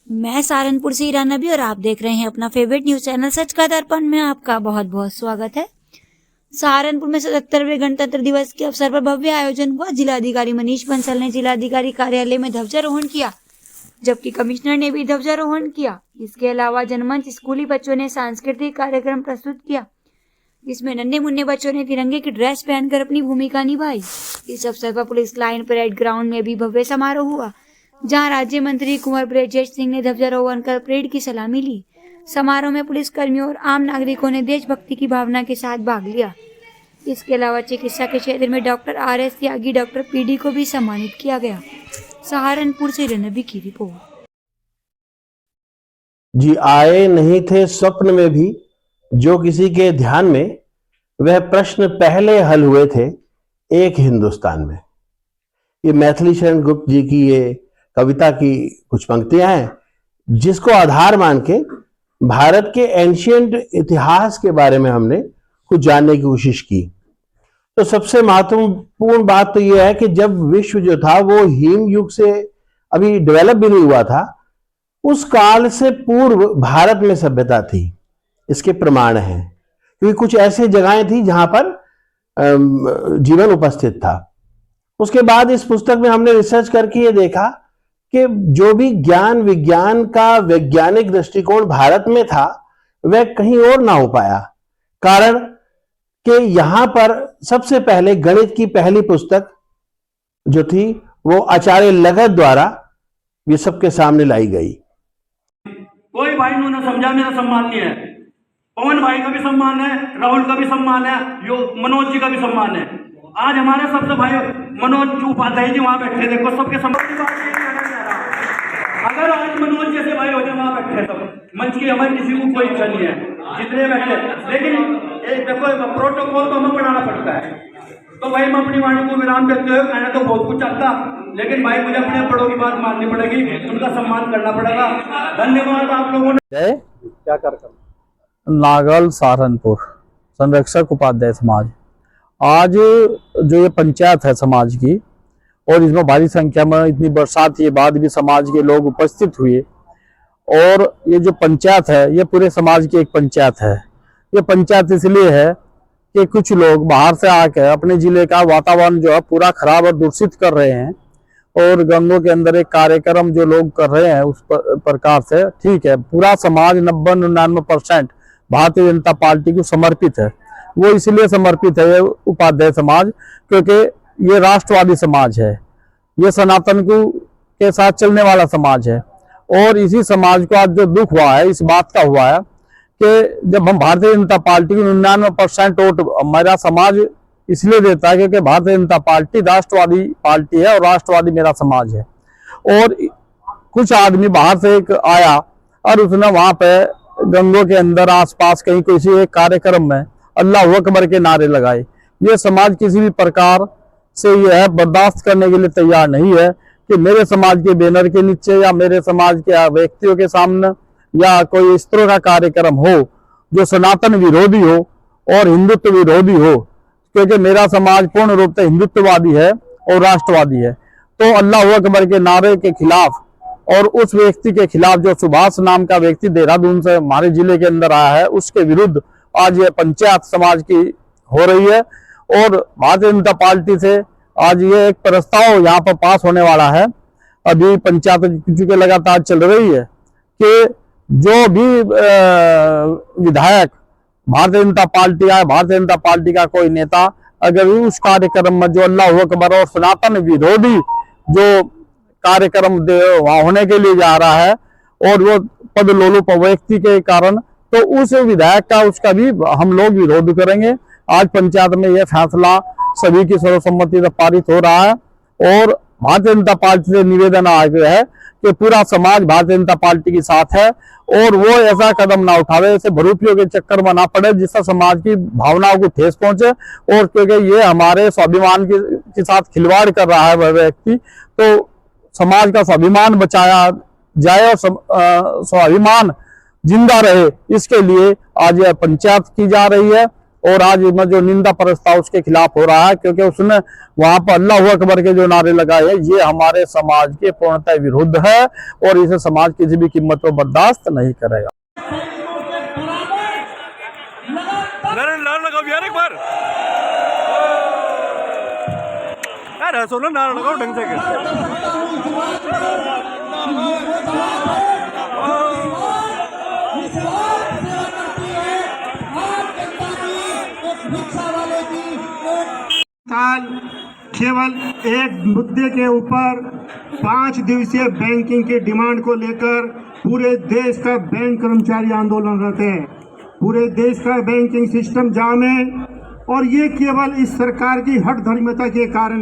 मैं सहारनपुर से ईरा नबी और आप देख रहे हैं अपना फेवरेट न्यूज चैनल सच का दर्पण में। आपका बहुत बहुत स्वागत है। सहारनपुर में 77वें गणतंत्र दिवस के अवसर पर भव्य आयोजन हुआ। जिलाधिकारी मनीष बंसल ने जिलाधिकारी कार्यालय में ध्वजारोहण किया, जबकि कमिश्नर ने भी ध्वजारोहण किया। इसके अलावा जनमंच स्कूली बच्चों ने सांस्कृतिक कार्यक्रम प्रस्तुत किया, जिसमें नन्हे मुन्ने बच्चों ने तिरंगे की ड्रेस पहनकर अपनी भूमिका निभाई। इस अवसर पर पुलिस लाइन परेड ग्राउंड में भी भव्य समारोह हुआ, जहां राज्य मंत्री कुंवर ब्रजेश सिंह ने ध्वजारोहण कर परेड की सलामी ली। समारोह में पुलिस कर्मियों और आम नागरिकों ने देशभक्ति की भावना के साथ भाग लिया। इसके अलावा चिकित्सा के क्षेत्र में डॉक्टर RS त्यागी, डॉक्टर PD को भी सम्मानित किया गया। सहारनपुर से रणबी की रिपोर्ट। जी आए नहीं थे स्वप्न में भी जो किसी के ध्यान में, वह प्रश्न पहले हल हुए थे एक हिंदुस्तान में। ये मैथिली शरण गुप्त जी की ये कविता की कुछ पंक्तियां हैं, जिसको आधार मान के भारत के एंशिएंट इतिहास के बारे में हमने कुछ जानने की कोशिश की। तो सबसे महत्वपूर्ण बात तो यह है कि जब विश्व जो था वो हिम युग से अभी डेवलप भी नहीं हुआ था, उस काल से पूर्व भारत में सभ्यता थी। इसके प्रमाण हैं, क्योंकि कुछ ऐसे जगहें थी जहां पर जीवन उपस्थित था। उसके बाद इस पुस्तक में हमने रिसर्च करके ये देखा कि जो भी ज्ञान विज्ञान का वैज्ञानिक दृष्टिकोण भारत में था, वह कहीं और ना हो पाया। कारण कि यहां पर सबसे पहले गणित की पहली पुस्तक जो थी वो आचार्य लगत द्वारा ये सबके सामने लाई गई। कोई भाई उन्होंने समझा मेरा सम्मान नहीं है, पवन भाई का भी सम्मान है, राहुल का भी सम्मान है, यो मनोज जी का भी सम्मान है। आज हमारे सबसे भाई मनोज उपाध्याय जी वहां बैठे, देखो सबके सम्मान की बात है। अगर आज मनोज जैसे भाई होते वहां बैठे, सब मंच की हमारी किसी को कोई इच्छा नहीं है, जितने बैठे। लेकिन एक देखो प्रोटोकॉल तो हमें पढ़ाना पड़ता है। तो भाई मैं अपनी वाणी को विराम देते हुए कहना तो बहुत कुछ चाहता, लेकिन भाई मुझे अपने बड़ों की बात माननी पड़ेगी, उनका सम्मान करना पड़ेगा। धन्यवाद आप लोगों ने। क्या कार्यक्रम? नागल सहारनपुर संरक्षक उपाध्याय समाज। आज जो ये पंचायत है समाज की, और इसमें भारी संख्या में इतनी बरसात के बाद भी समाज के लोग उपस्थित हुए। और ये जो पंचायत है ये पूरे समाज की एक पंचायत है। ये पंचायत इसलिए है कि कुछ लोग बाहर से आकर अपने जिले का वातावरण जो है पूरा खराब और दूषित कर रहे हैं, और गंगों के अंदर एक कार्यक्रम जो लोग कर रहे हैं उस प्रकार से ठीक है। पूरा समाज 90-99% भारतीय जनता पार्टी को समर्पित है। वो इसलिए समर्पित है ये उपाध्याय समाज, क्योंकि ये राष्ट्रवादी समाज है, ये सनातन को के साथ चलने वाला समाज है। और इसी समाज को आज जो दुख हुआ है इस बात का हुआ है कि जब हम भारतीय जनता पार्टी को 99% वोट मेरा समाज इसलिए देता है क्योंकि भारतीय जनता पार्टी राष्ट्रवादी पार्टी है और राष्ट्रवादी मेरा समाज है। और कुछ आदमी बाहर से एक आया और उसने वहां पे गंगों के अंदर आसपास कहीं किसी एक कार्यक्रम में अल्लाह अकबर के नारे लगाए। ये समाज किसी भी प्रकार से यह बर्दाश्त करने के लिए तैयार नहीं है कि मेरे समाज के बैनर के नीचे या मेरे समाज के व्यक्तियों के सामने या कोई इस तरह का कार्यक्रम हो जो सनातन विरोधी हो और हिंदुत्व विरोधी हो, क्योंकि मेरा समाज पूर्ण रूप से हिंदुत्ववादी है और राष्ट्रवादी है। तो अल्लाह अकबर के नारे के खिलाफ और उस व्यक्ति के खिलाफ जो सुभाष नाम का व्यक्ति देहरादून से हमारे जिले के अंदर आया है, उसके विरुद्ध आज ये पंचायत समाज की हो रही है। और भारतीय जनता पार्टी से आज ये एक प्रस्ताव यहाँ पर पास होने वाला है, अभी पंचायत चुनाव लगातार चल रही है, कि जो भी विधायक भारतीय जनता पार्टी या भारतीय जनता पार्टी का कोई नेता अगर उस कार्यक्रम में जो अल्लाह अकबर और सनातन विरोधी जो कार्यक्रम वहां होने के लिए जा रहा है और वो पद लोलुप व्यक्ति के कारण, तो उस विधायक का उसका भी हम लोग विरोध करेंगे। आज पंचायत में यह फैसला सभी की सर्वसम्मति से पारित हो रहा है। और भारतीय जनता पार्टी से निवेदन आ गया है कि पूरा समाज भारतीय जनता पार्टी के साथ है और वो ऐसा कदम ना उठावे, ऐसे भरूपियों के चक्कर में ना पड़े जिससे समाज की भावनाओं को ठेस पहुंचे। और क्योंकि ये हमारे स्वाभिमान के साथ खिलवाड़ कर रहा है वह व्यक्ति, तो समाज का स्वाभिमान बचाया जाए और स्वाभिमान जिंदा रहे, इसके लिए आज यह पंचायत की जा रही है। और आज में जो निंदा प्रस्ताव उसके खिलाफ हो रहा है, क्योंकि उसने वहां पर अल्लाह अकबर के जो नारे लगाए हैं, ये हमारे समाज के पूर्णतः विरुद्ध है और इसे समाज किसी भी कीमत पर बर्दाश्त नहीं करेगा। नारा लगाओ यार एक बार, यार हंसो ना, नारा लगाओ ढंग से। साल केवल एक मुद्दे के ऊपर 5 दिवसीय बैंकिंग की डिमांड को लेकर पूरे देश का बैंक कर्मचारी आंदोलनरत है। पूरे देश का बैंकिंग सिस्टम जाम है और ये केवल इस सरकार की हठधर्मिता के कारण,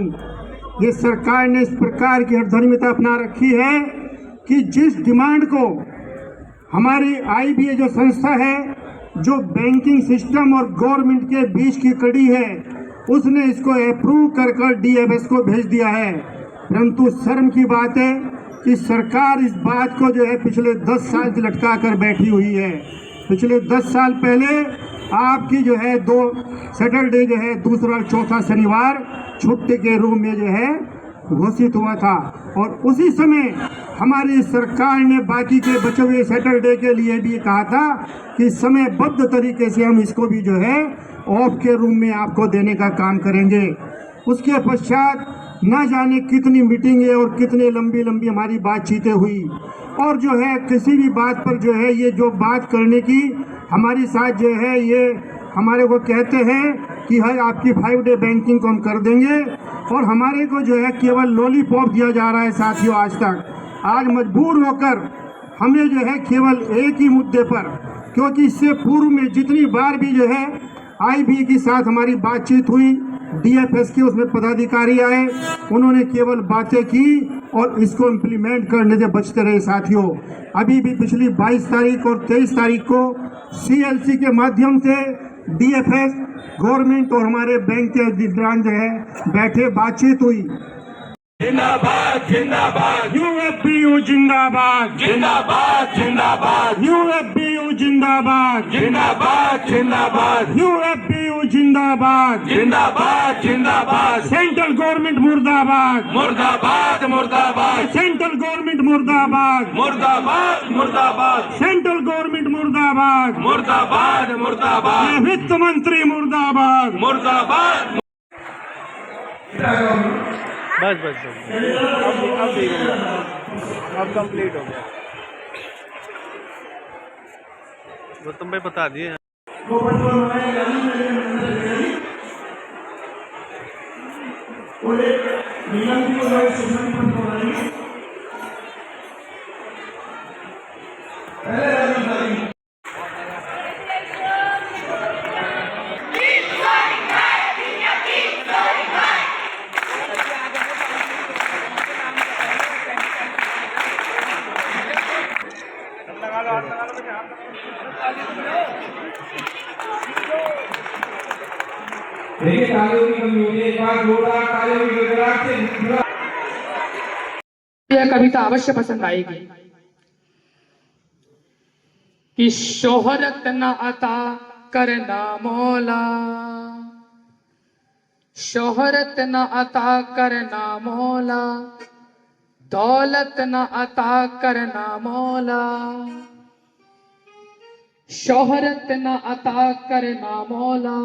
ये सरकार ने इस प्रकार की हठधर्मिता अपना रखी है कि जिस डिमांड को हमारी IBA जो संस्था है, जो बैंकिंग सिस्टम और गवर्नमेंट के बीच की कड़ी है, उसने इसको अप्रूव कर DFS को भेज दिया है। परंतु शर्म की बात है कि सरकार इस बात को जो है पिछले 10 साल से लटका कर बैठी हुई है। पिछले 10 साल पहले आपकी जो है 2 सैटरडे जो है दूसरा और चौथा शनिवार छुट्टी के रूप में जो है घोषित हुआ था और उसी समय हमारी सरकार ने बाकी के बचे हुए सैटरडे के लिए भी कहा था कि समयबद्ध तरीके से हम इसको भी जो है ऑफ के रूम में आपको देने का काम करेंगे। उसके पश्चात न जाने कितनी मीटिंगें और कितने लंबी लंबी हमारी बातचीतें हुई और जो है किसी भी बात पर जो है ये जो बात करने की हमारे साथ जो है ये हमारे को कहते हैं कि है आपकी 5 डे बैंकिंग को हम कर देंगे और हमारे को जो है केवल लॉलीपॉप दिया जा रहा है। साथियों, आज मजबूर होकर हमें जो है केवल एक ही मुद्दे पर, क्योंकि इससे पूर्व में जितनी बार भी जो है IBA के साथ हमारी बातचीत हुई, DFS के उसमें पदाधिकारी आए, उन्होंने केवल बातें की और इसको इम्प्लीमेंट करने से बचते रहे। साथियों, अभी भी पिछली 22 तारीख और 23 तारीख को CLC के माध्यम से DFS, गवर्नमेंट और हमारे बैंक के दौरान जो है बैठे बातचीत हुई। जिंदाबाद जिंदाबाद UFBU जिंदाबाद, जिंदाबाद जिंदाबाद UFBU जिंदाबाद, जिंदाबाद जिंदाबाद UFBU जिंदाबाद, जिंदाबाद जिंदाबाद सेंट्रल गवर्नमेंट मुर्दाबाद, मुर्दाबाद मुर्दाबाद सेंट्रल गवर्नमेंट मुर्दाबाद, मुर्दाबाद मुर्दाबाद सेंट्रल गवर्नमेंट मुर्दाबाद, मुर्दाबाद मुर्दाबाद वित्त मंत्री मुर्दाबाद। मुर्दाबाद। बस अब कंप्लीट हो गया, वो तुम भाई बता दिए। देखिए तालियों की कमी होती है, एक बार जोरदार तालियों की गड़गड़ाहट से यह कविता अवश्य पसंद आएगी कि शोहरत न अता करना मौला, शोहरत न अता करना मौला, दौलत न अता करना मौला, शोहरत न अता करना मौला,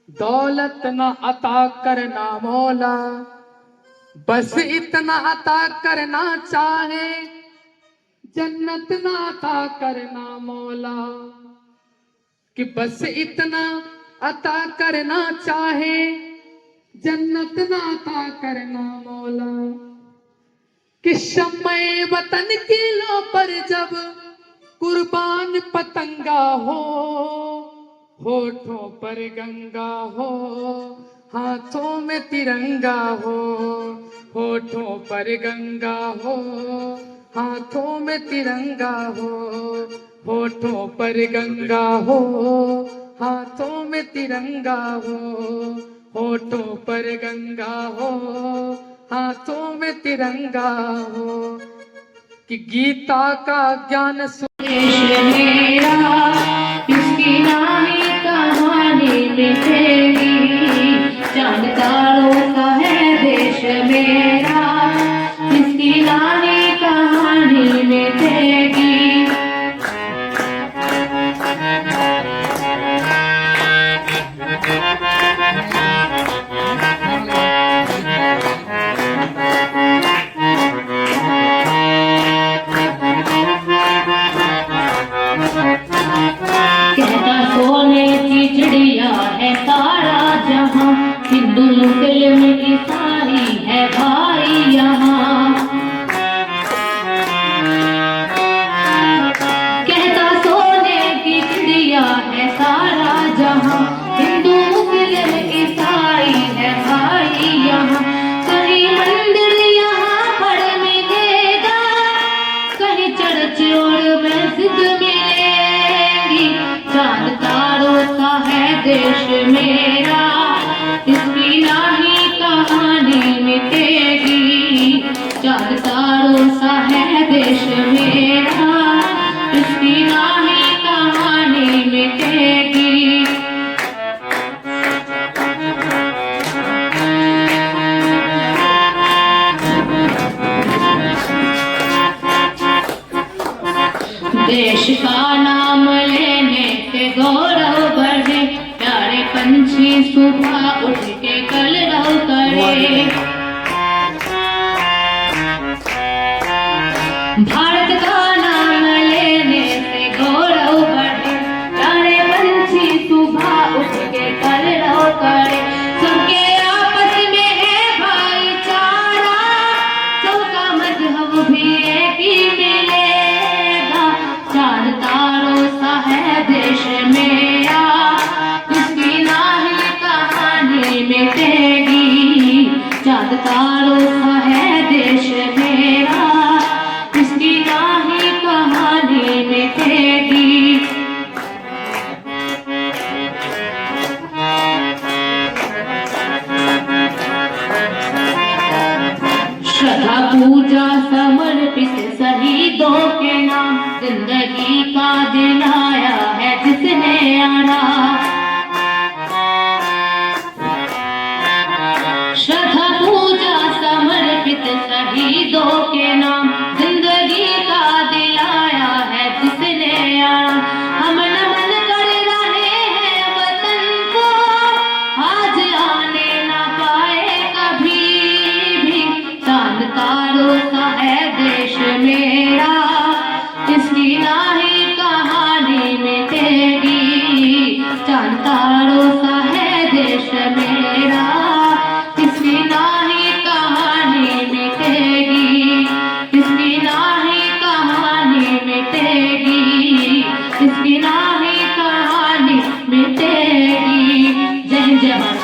दौलत न अता करना मौला, बस इतना अता करना चाहे जन्नत न अता करना मौला, कि बस इतना अता करना चाहे जन्नत न अता करना मौला, कि शम्मे वतन की लो पर जब कुर्बान पतंगा हो, होठों पर गंगा हो, हाथों में तिरंगा हो, होठों पर गंगा हो, हाथों में तिरंगा हो, होठों पर गंगा हो, हाथों में तिरंगा हो, होठों पर गंगा हो, हाथों में तिरंगा हो, कि गीता का ज्ञान मेरा इसकी नामी कहानी खुद मिलेंगी। चांद तारों सा है देश मेरा, इसकी नाही कहानी मिटेगी। चांद तारों सा है देश मेरा, इसकी नाही कहानी मिटेगी। देश का नाम लेने से गौरव बढ़े, प्यारे पंछी सुबह उठ के कलरव करे। भारत का नाम लेने से गौरव बढ़े, प्यारे पंछी सुबह उठ के कलरव करे। सबके आपस में है भाईचारा, सबका मजहब भी एक ही मिलेगा। चांद तारों सा है देश मेरा, इसकी नाही कहानी मिटेगी। चांद तारों सा है देश मेरा, इसकी नाही कहानी मिटेगी। श्रद्धा पूजा समर्पित शहीदों के नाम, जिंदगी का दिलाया है जिसने आराम। श्रद्धा पूजा समर्पित शहीदों के नाम, जिंदगी का दिलाया है जिसने आराम। हम नमन कर रहे हैं वतन को, आज आने ना पाए कभी भी। चांद तारों सा है देश मेरा, इसकी नाही कहानी मिटेगी। चांद तारों सा है देश मेरा, इसकी नाही कहानी मिटेगी। इसकी नाही कहानी मिटेगी, इसकी नाही कहानी मिटेगी। जय जवान।